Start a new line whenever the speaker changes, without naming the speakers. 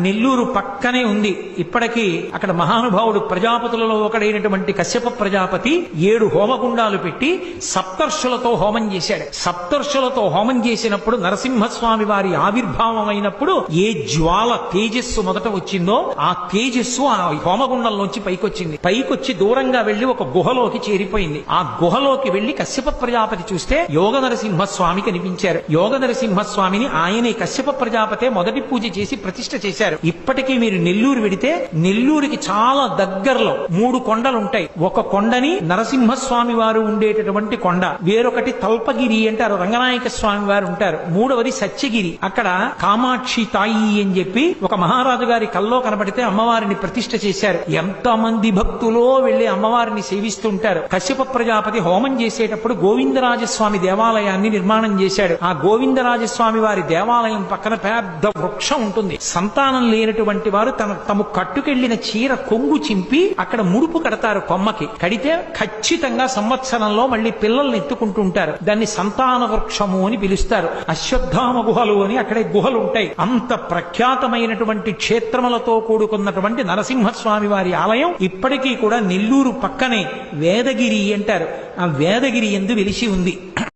నెల్లూరు పక్కనే ఉంది. ఇప్పటికీ అక్కడ మహానుభావుడు ప్రజాపతులలో ఒకడైనటువంటి కశ్యప ప్రజాపతి 7 హోమగుండాలు పెట్టి సప్తర్షులతో హోమం చేశాడు. సప్తర్షులతో హోమం చేసినప్పుడు నరసింహస్వామి వారి ఆవిర్భావం అయినప్పుడు ఏ జ్వాల తేజస్సు మొదట వచ్చిందో ఆ తేజస్సు ఆ హోమగుండంలోంచి పైకొచ్చింది. పైకొచ్చి దూరంగా వెళ్లి ఒక గుహలోకి చేరిపోయింది. ఆ గుహలోకి వెళ్లి కశ్యప ప్రజాపతి చూస్తే యోగ నరసింహస్వామి కనిపించారు. యోగ నరసింహస్వామిని ఆయనే కశ్యప ప్రజాపతే మొదటి పూజ చేసి ప్రతిష్ఠ చేశారు. ఇప్పటికీ మీరు నెల్లూరు వెడితే నెల్లూరుకి చాలా దగ్గరలో 3 కొండలు ఉంటాయి. ఒక కొండని నరసింహస్వామి వారు ఉండేటటువంటి కొండ, వేరొకటి తల్పగిరి అంటారు, రంగనాయక స్వామి వారు ఉంటారు, మూడవది సత్యగిరి. అక్కడ కామాక్షి తాయి అని చెప్పి ఒక మహారాజు గారి కల్లో కనబడితే అమ్మవారిని ప్రతిష్ఠ చేశారు. ఎంతమంది భక్తులో వెళ్లి అమ్మవారిని సేవిస్తుంటారు. కశ్యప ప్రజాపతి హోమం చేసేటప్పుడు గోవిందరాజస్వామి దేవాలయాన్ని నిర్మాణం చేశాడు. ఆ గోవిందరాజస్వామి వారి దేవాలయం పక్కన పెద్ద వృక్షం ఉంటుంది. సంతానం లేనటువంటి వారు తమ కట్టుకెళ్లిన చీర కొంగు చింపి అక్కడ ముడుపు కడతారు. కొమ్మకి కడితే ఖచ్చితంగా సంవత్సరంలో మళ్ళీ పిల్లల్ని ఎత్తుకుంటుంటారు. దాన్ని సంతాన వృక్షము అని పిలుస్తారు. అశ్వత్థామ గుహలు అని అక్కడే గుహలు ఉంటాయి. అంత ప్రఖ్యాతమైనటువంటి క్షేత్రములతో కూడుకున్నటువంటి నరసింహస్వామి వారి ఆలయం ఇప్పటికీ కూడా నెల్లూరు పక్కనే వేదగిరి అంటారు. ఆ వేదగిరి యందు వెలిసి ఉంది.